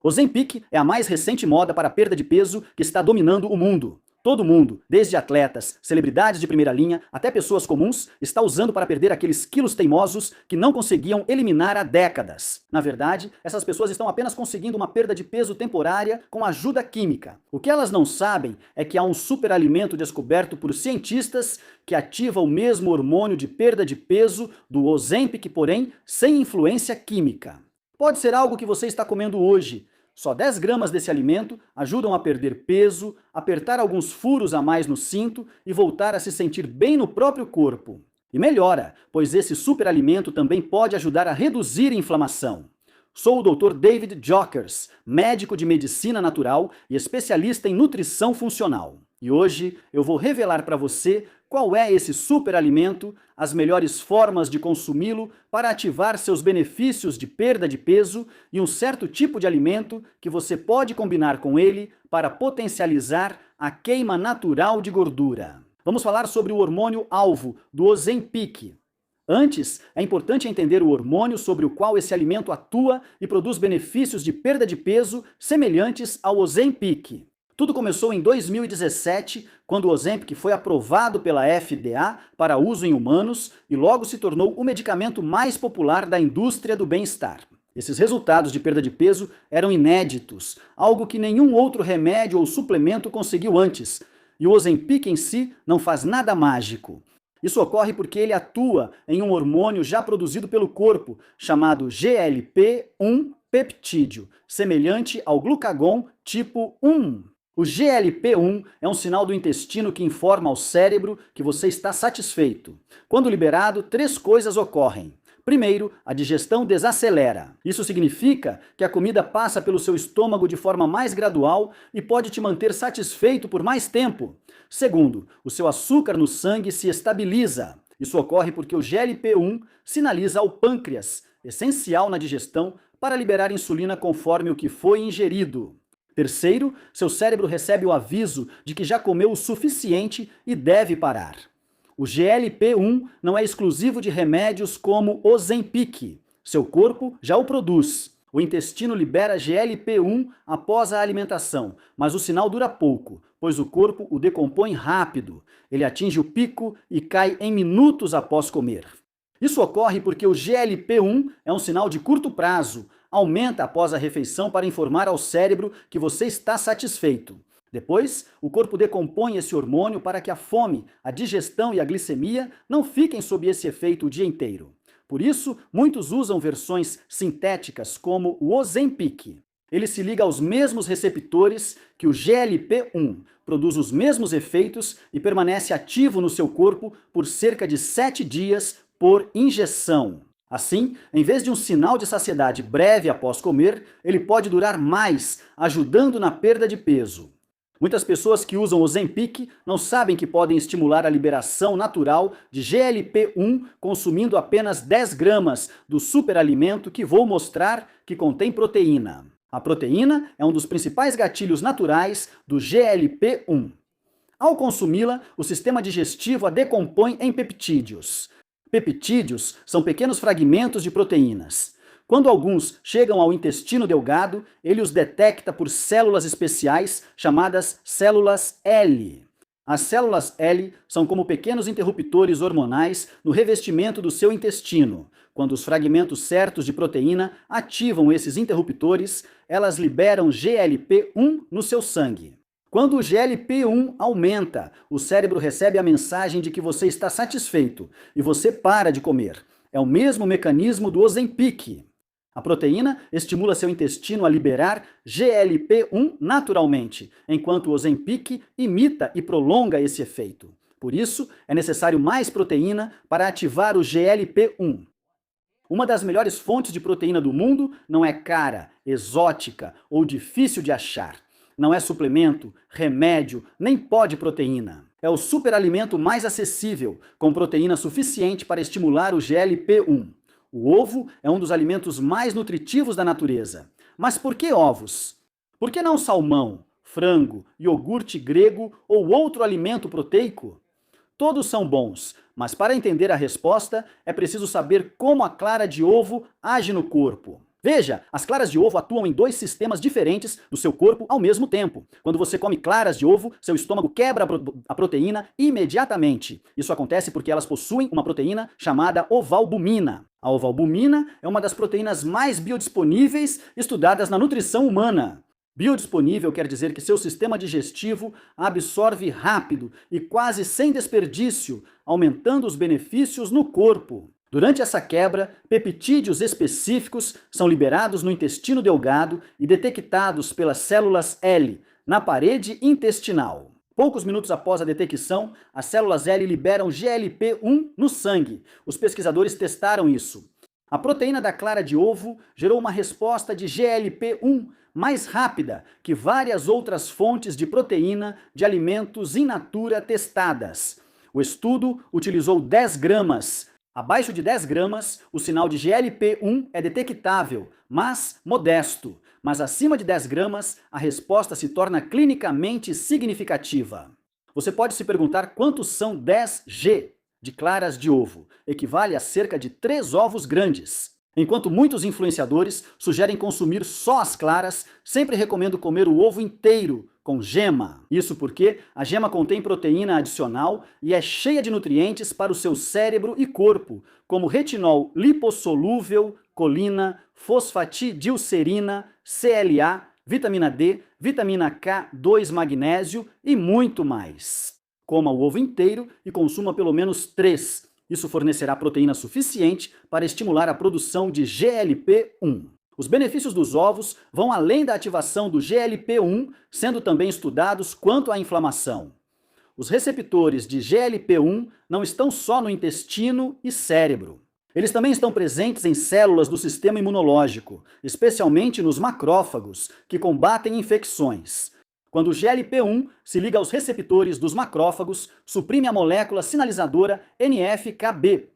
Ozempic é a mais recente moda para a perda de peso que está dominando o mundo. Todo mundo, desde atletas, celebridades de primeira linha, até pessoas comuns, está usando para perder aqueles quilos teimosos que não conseguiam eliminar há décadas. Na verdade, essas pessoas estão apenas conseguindo uma perda de peso temporária com ajuda química. O que elas não sabem é que há um superalimento descoberto por cientistas que ativa o mesmo hormônio de perda de peso do Ozempic, porém sem influência química. Pode ser algo que você está comendo hoje. Só 10 gramas desse alimento ajudam a perder peso, apertar alguns furos a mais no cinto e voltar a se sentir bem no próprio corpo. E melhora, pois esse superalimento também pode ajudar a reduzir a inflamação. Sou o Dr. David Jockers, médico de medicina natural e especialista em nutrição funcional. E hoje eu vou revelar para você qual é esse superalimento, as melhores formas de consumi-lo para ativar seus benefícios de perda de peso e um certo tipo de alimento que você pode combinar com ele para potencializar a queima natural de gordura. Vamos falar sobre o hormônio-alvo do Ozempic. Antes, é importante entender o hormônio sobre o qual esse alimento atua e produz benefícios de perda de peso semelhantes ao Ozempic. Tudo começou em 2017, quando o Ozempic foi aprovado pela FDA para uso em humanos e logo se tornou o medicamento mais popular da indústria do bem-estar. Esses resultados de perda de peso eram inéditos, algo que nenhum outro remédio ou suplemento conseguiu antes, e o Ozempic em si não faz nada mágico. Isso ocorre porque ele atua em um hormônio já produzido pelo corpo, chamado GLP-1 peptídeo, semelhante ao glucagon tipo 1. O GLP-1 é um sinal do intestino que informa ao cérebro que você está satisfeito. Quando liberado, 3 coisas ocorrem. Primeiro, a digestão desacelera. Isso significa que a comida passa pelo seu estômago de forma mais gradual e pode te manter satisfeito por mais tempo. Segundo, o seu açúcar no sangue se estabiliza. Isso ocorre porque o GLP-1 sinaliza ao pâncreas, essencial na digestão, para liberar insulina conforme o que foi ingerido. Terceiro, seu cérebro recebe o aviso de que já comeu o suficiente e deve parar. O GLP-1 não é exclusivo de remédios como o Ozempic. Seu corpo já o produz. O intestino libera GLP-1 após a alimentação, mas o sinal dura pouco, pois o corpo o decompõe rápido. Ele atinge o pico e cai em minutos após comer. Isso ocorre porque o GLP-1 é um sinal de curto prazo, aumenta após a refeição para informar ao cérebro que você está satisfeito. Depois, o corpo decompõe esse hormônio para que a fome, a digestão e a glicemia não fiquem sob esse efeito o dia inteiro. Por isso, muitos usam versões sintéticas como o Ozempic. Ele se liga aos mesmos receptores que o GLP-1, produz os mesmos efeitos e permanece ativo no seu corpo por cerca de 7 dias por injeção. Assim, em vez de um sinal de saciedade breve após comer, ele pode durar mais, ajudando na perda de peso. Muitas pessoas que usam o Ozempic não sabem que podem estimular a liberação natural de GLP-1 consumindo apenas 10 gramas do superalimento que vou mostrar que contém proteína. A proteína é um dos principais gatilhos naturais do GLP-1. Ao consumi-la, o sistema digestivo a decompõe em peptídeos. Peptídeos são pequenos fragmentos de proteínas. Quando alguns chegam ao intestino delgado, ele os detecta por células especiais chamadas células L. As células L são como pequenos interruptores hormonais no revestimento do seu intestino. Quando os fragmentos certos de proteína ativam esses interruptores, elas liberam GLP-1 no seu sangue. Quando o GLP-1 aumenta, o cérebro recebe a mensagem de que você está satisfeito e você para de comer. É o mesmo mecanismo do Ozempic. A proteína estimula seu intestino a liberar GLP-1 naturalmente, enquanto o Ozempic imita e prolonga esse efeito. Por isso, é necessário mais proteína para ativar o GLP-1. Uma das melhores fontes de proteína do mundo não é cara, exótica ou difícil de achar. Não é suplemento, remédio, nem pó de proteína. É o superalimento mais acessível, com proteína suficiente para estimular o GLP-1. O ovo é um dos alimentos mais nutritivos da natureza. Mas por que ovos? Por que não salmão, frango, iogurte grego ou outro alimento proteico? Todos são bons, mas para entender a resposta é preciso saber como a clara de ovo age no corpo. Veja, as claras de ovo atuam em dois sistemas diferentes do seu corpo ao mesmo tempo. Quando você come claras de ovo, seu estômago quebra a proteína imediatamente. Isso acontece porque elas possuem uma proteína chamada ovalbumina. A ovalbumina é uma das proteínas mais biodisponíveis estudadas na nutrição humana. Biodisponível quer dizer que seu sistema digestivo absorve rápido e quase sem desperdício, aumentando os benefícios no corpo. Durante essa quebra, peptídeos específicos são liberados no intestino delgado e detectados pelas células L, na parede intestinal. Poucos minutos após a detecção, as células L liberam GLP-1 no sangue. Os pesquisadores testaram isso. A proteína da clara de ovo gerou uma resposta de GLP-1 mais rápida que várias outras fontes de proteína de alimentos in natura testadas. O estudo utilizou 10 gramas. Abaixo de 10 gramas, o sinal de GLP-1 é detectável, mas modesto. Mas acima de 10 gramas, a resposta se torna clinicamente significativa. Você pode se perguntar quantos são 10 G de claras de ovo. Equivale a cerca de 3 ovos grandes. Enquanto muitos influenciadores sugerem consumir só as claras, sempre recomendo comer o ovo inteiro, com gema. Isso porque a gema contém proteína adicional e é cheia de nutrientes para o seu cérebro e corpo, como retinol lipossolúvel, colina, fosfatidilcerina, CLA, vitamina D, vitamina K2 magnésio e muito mais. Coma o ovo inteiro e consuma pelo menos 3. Isso fornecerá proteína suficiente para estimular a produção de GLP-1. Os benefícios dos ovos vão além da ativação do GLP-1, sendo também estudados quanto à inflamação. Os receptores de GLP-1 não estão só no intestino e cérebro. Eles também estão presentes em células do sistema imunológico, especialmente nos macrófagos, que combatem infecções. Quando o GLP-1 se liga aos receptores dos macrófagos, suprime a molécula sinalizadora NF-κB.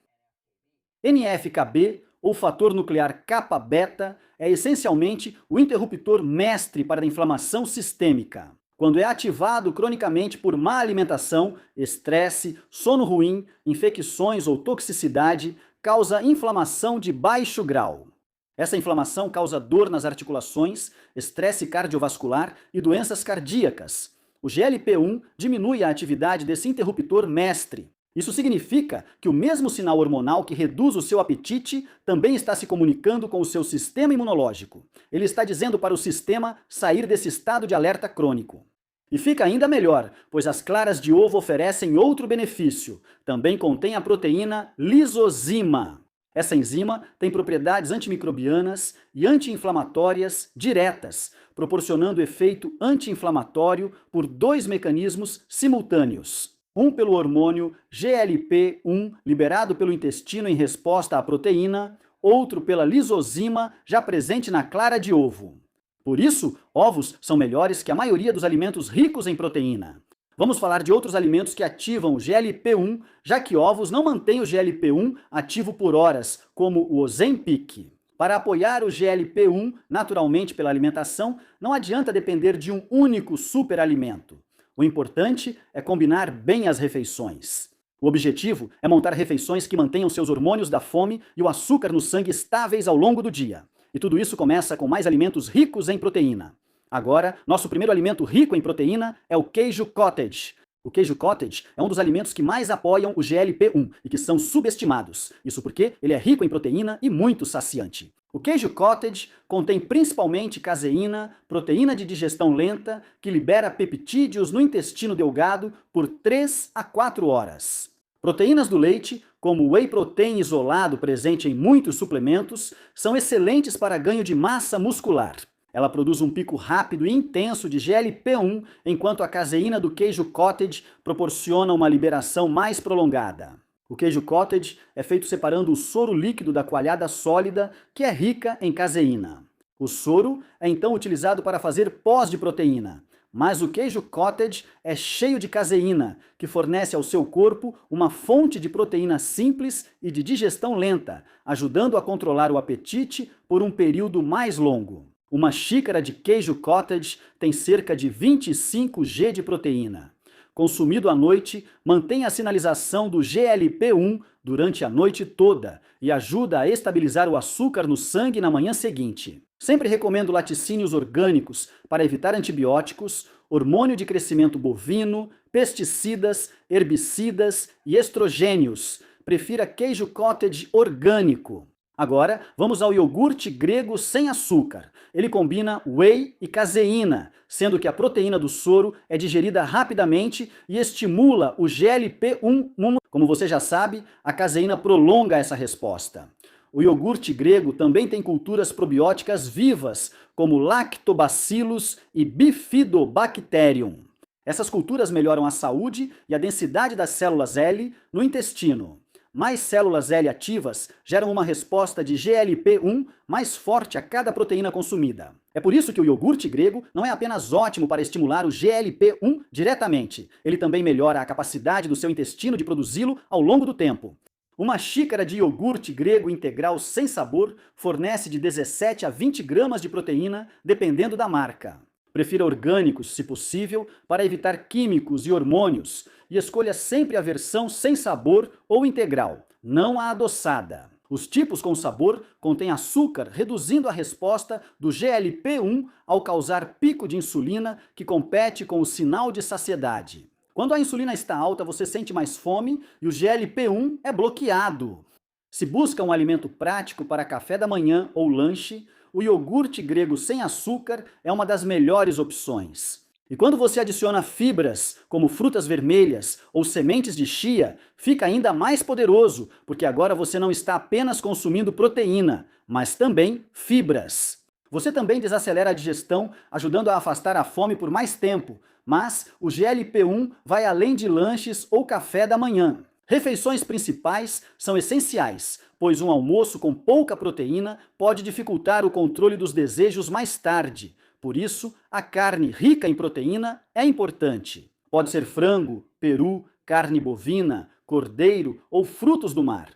NF-κB, ou fator nuclear kappa-beta, é essencialmente o interruptor mestre para a inflamação sistêmica. Quando é ativado cronicamente por má alimentação, estresse, sono ruim, infecções ou toxicidade, causa inflamação de baixo grau. Essa inflamação causa dor nas articulações, estresse cardiovascular e doenças cardíacas. O GLP-1 diminui a atividade desse interruptor mestre. Isso significa que o mesmo sinal hormonal que reduz o seu apetite também está se comunicando com o seu sistema imunológico. Ele está dizendo para o sistema sair desse estado de alerta crônico. E fica ainda melhor, pois as claras de ovo oferecem outro benefício. Também contém a proteína lisozima. Essa enzima tem propriedades antimicrobianas e anti-inflamatórias diretas, proporcionando efeito anti-inflamatório por 2 mecanismos simultâneos. Um pelo hormônio GLP-1, liberado pelo intestino em resposta à proteína, outro pela lisozima, já presente na clara de ovo. Por isso, ovos são melhores que a maioria dos alimentos ricos em proteína. Vamos falar de outros alimentos que ativam o GLP-1, já que ovos não mantêm o GLP-1 ativo por horas, como o Ozempic. Para apoiar o GLP-1 naturalmente pela alimentação, não adianta depender de um único superalimento. O importante é combinar bem as refeições. O objetivo é montar refeições que mantenham seus hormônios da fome e o açúcar no sangue estáveis ao longo do dia. E tudo isso começa com mais alimentos ricos em proteína. Agora, nosso primeiro alimento rico em proteína é o queijo cottage. O queijo cottage é um dos alimentos que mais apoiam o GLP-1 e que são subestimados. Isso porque ele é rico em proteína e muito saciante. O queijo cottage contém principalmente caseína, proteína de digestão lenta, que libera peptídeos no intestino delgado por 3 a 4 horas. Proteínas do leite, como o whey protein isolado presente em muitos suplementos, são excelentes para ganho de massa muscular. Ela produz um pico rápido e intenso de GLP-1, enquanto a caseína do queijo cottage proporciona uma liberação mais prolongada. O queijo cottage é feito separando o soro líquido da coalhada sólida, que é rica em caseína. O soro é então utilizado para fazer pós de proteína, mas o queijo cottage é cheio de caseína, que fornece ao seu corpo uma fonte de proteína simples e de digestão lenta, ajudando a controlar o apetite por um período mais longo. Uma xícara de queijo cottage tem cerca de 25 G de proteína. consumido à noite, mantém a sinalização do GLP-1 durante a noite toda e ajuda a estabilizar o açúcar no sangue na manhã seguinte. Sempre recomendo laticínios orgânicos para evitar antibióticos, hormônio de crescimento bovino, pesticidas, herbicidas e estrogênios. Prefira queijo cottage orgânico. Agora, vamos ao iogurte grego sem açúcar. Ele combina whey e caseína, sendo que a proteína do soro é digerida rapidamente e estimula o GLP-1. Como você já sabe, a caseína prolonga essa resposta. O iogurte grego também tem culturas probióticas vivas, como Lactobacillus e Bifidobacterium. Essas culturas melhoram a saúde e a densidade das células L no intestino. Mais células L ativas geram uma resposta de GLP-1 mais forte a cada proteína consumida. É por isso que o iogurte grego não é apenas ótimo para estimular o GLP-1 diretamente, ele também melhora a capacidade do seu intestino de produzi-lo ao longo do tempo. Uma xícara de iogurte grego integral sem sabor fornece de 17 a 20 gramas de proteína, dependendo da marca. Prefira orgânicos, se possível, para evitar químicos e hormônios, e escolha sempre a versão sem sabor ou integral, não a adoçada. Os tipos com sabor contêm açúcar, reduzindo a resposta do GLP-1 ao causar pico de insulina, que compete com o sinal de saciedade. Quando a insulina está alta, você sente mais fome e o GLP-1 é bloqueado. Se busca um alimento prático para café da manhã ou lanche, o iogurte grego sem açúcar é uma das melhores opções. E quando você adiciona fibras, como frutas vermelhas ou sementes de chia, fica ainda mais poderoso, porque agora você não está apenas consumindo proteína, mas também fibras. Você também desacelera a digestão, ajudando a afastar a fome por mais tempo, mas o GLP-1 vai além de lanches ou café da manhã. Refeições principais são essenciais, pois um almoço com pouca proteína pode dificultar o controle dos desejos mais tarde. Por isso, a carne rica em proteína é importante. Pode ser frango, peru, carne bovina, cordeiro ou frutos do mar.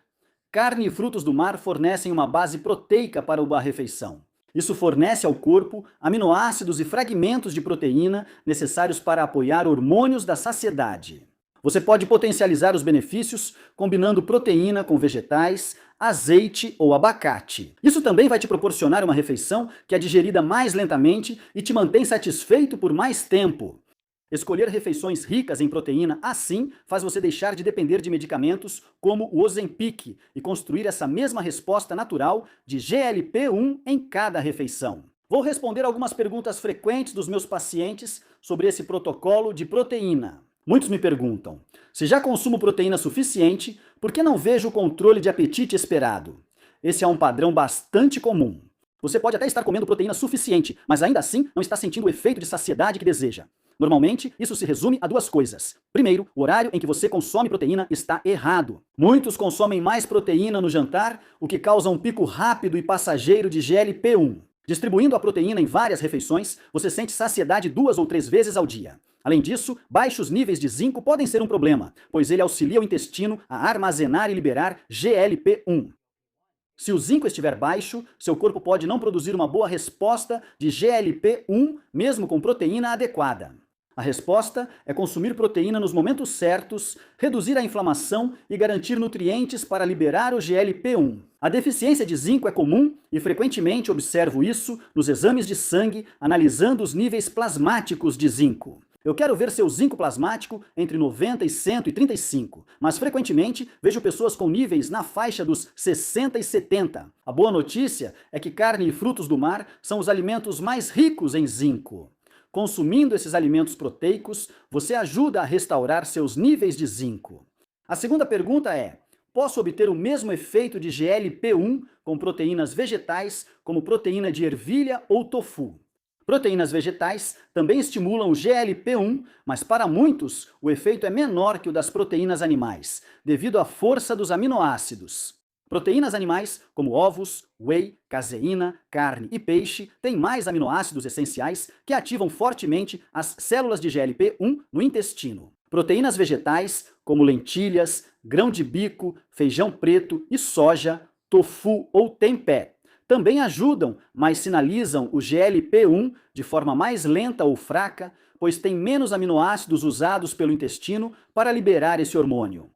Carne e frutos do mar fornecem uma base proteica para uma refeição. Isso fornece ao corpo aminoácidos e fragmentos de proteína necessários para apoiar hormônios da saciedade. Você pode potencializar os benefícios combinando proteína com vegetais, azeite ou abacate. Isso também vai te proporcionar uma refeição que é digerida mais lentamente e te mantém satisfeito por mais tempo. Escolher refeições ricas em proteína assim faz você deixar de depender de medicamentos como o Ozempic e construir essa mesma resposta natural de GLP-1 em cada refeição. Vou responder algumas perguntas frequentes dos meus pacientes sobre esse protocolo de proteína. Muitos me perguntam: se já consumo proteína suficiente, por que não vejo o controle de apetite esperado? Esse é um padrão bastante comum. Você pode até estar comendo proteína suficiente, mas ainda assim não está sentindo o efeito de saciedade que deseja. Normalmente, isso se resume a duas coisas. Primeiro, o horário em que você consome proteína está errado. Muitos consomem mais proteína no jantar, o que causa um pico rápido e passageiro de GLP-1. Distribuindo a proteína em várias refeições, você sente saciedade 2 ou 3 vezes ao dia. Além disso, baixos níveis de zinco podem ser um problema, pois ele auxilia o intestino a armazenar e liberar GLP-1. Se o zinco estiver baixo, seu corpo pode não produzir uma boa resposta de GLP-1, mesmo com proteína adequada. A resposta é consumir proteína nos momentos certos, reduzir a inflamação e garantir nutrientes para liberar o GLP-1. A deficiência de zinco é comum e frequentemente observo isso nos exames de sangue, analisando os níveis plasmáticos de zinco. Eu quero ver seu zinco plasmático entre 90 e 135, mas frequentemente vejo pessoas com níveis na faixa dos 60 e 70. A boa notícia é que carne e frutos do mar são os alimentos mais ricos em zinco. Consumindo esses alimentos proteicos, você ajuda a restaurar seus níveis de zinco. A segunda pergunta é: posso obter o mesmo efeito de GLP-1 com proteínas vegetais, como proteína de ervilha ou tofu? Proteínas vegetais também estimulam o GLP-1, mas para muitos o efeito é menor que o das proteínas animais, devido à força dos aminoácidos. Proteínas animais, como ovos, whey, caseína, carne e peixe, têm mais aminoácidos essenciais que ativam fortemente as células de GLP-1 no intestino. Proteínas vegetais, como lentilhas, grão de bico, feijão preto e soja, tofu ou tempé, também ajudam, mas sinalizam o GLP-1 de forma mais lenta ou fraca, pois tem menos aminoácidos usados pelo intestino para liberar esse hormônio.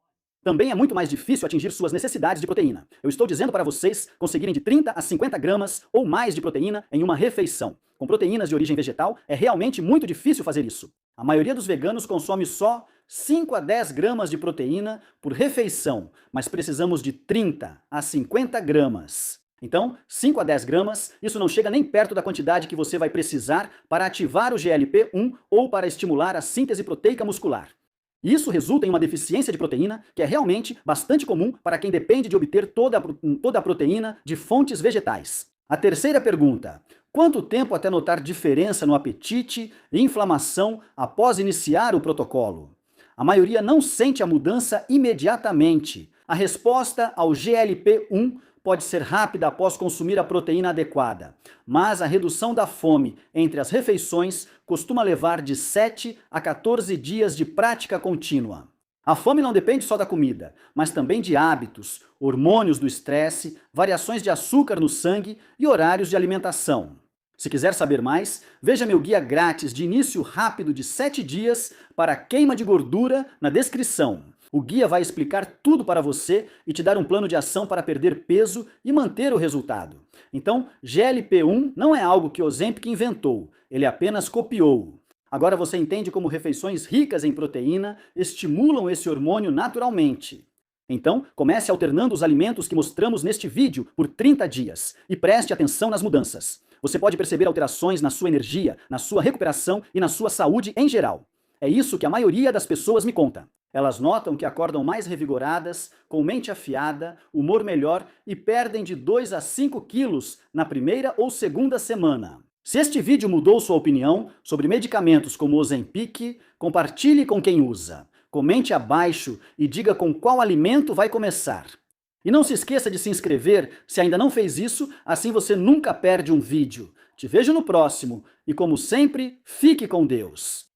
Também é muito mais difícil atingir suas necessidades de proteína. Eu estou dizendo para vocês conseguirem de 30 a 50 gramas ou mais de proteína em uma refeição. Com proteínas de origem vegetal, é realmente muito difícil fazer isso. A maioria dos veganos consome só 5 a 10 gramas de proteína por refeição, mas precisamos de 30 a 50 gramas. Então, 5 a 10 gramas, isso não chega nem perto da quantidade que você vai precisar para ativar o GLP-1 ou para estimular a síntese proteica muscular. Isso resulta em uma deficiência de proteína, que é realmente bastante comum para quem depende de obter toda a proteína de fontes vegetais. A terceira pergunta: quanto tempo até notar diferença no apetite e inflamação após iniciar o protocolo? A maioria não sente a mudança imediatamente. A resposta ao GLP-1 pode ser rápida após consumir a proteína adequada, mas a redução da fome entre as refeições costuma levar de 7 a 14 dias de prática contínua. A fome não depende só da comida, mas também de hábitos, hormônios do estresse, variações de açúcar no sangue e horários de alimentação. Se quiser saber mais, veja meu guia grátis de início rápido de 7 dias para queima de gordura na descrição. O guia vai explicar tudo para você e te dar um plano de ação para perder peso e manter o resultado. Então, GLP-1 não é algo que Ozempic inventou, ele apenas copiou. Agora você entende como refeições ricas em proteína estimulam esse hormônio naturalmente. Então, comece alternando os alimentos que mostramos neste vídeo por 30 dias e preste atenção nas mudanças. Você pode perceber alterações na sua energia, na sua recuperação e na sua saúde em geral. É isso que a maioria das pessoas me conta. Elas notam que acordam mais revigoradas, com mente afiada, humor melhor e perdem de 2 a 5 quilos na primeira ou segunda semana. Se este vídeo mudou sua opinião sobre medicamentos como Ozempic, compartilhe com quem usa. Comente abaixo e diga com qual alimento vai começar. E não se esqueça de se inscrever se ainda não fez isso, assim você nunca perde um vídeo. Te vejo no próximo e, como sempre, fique com Deus.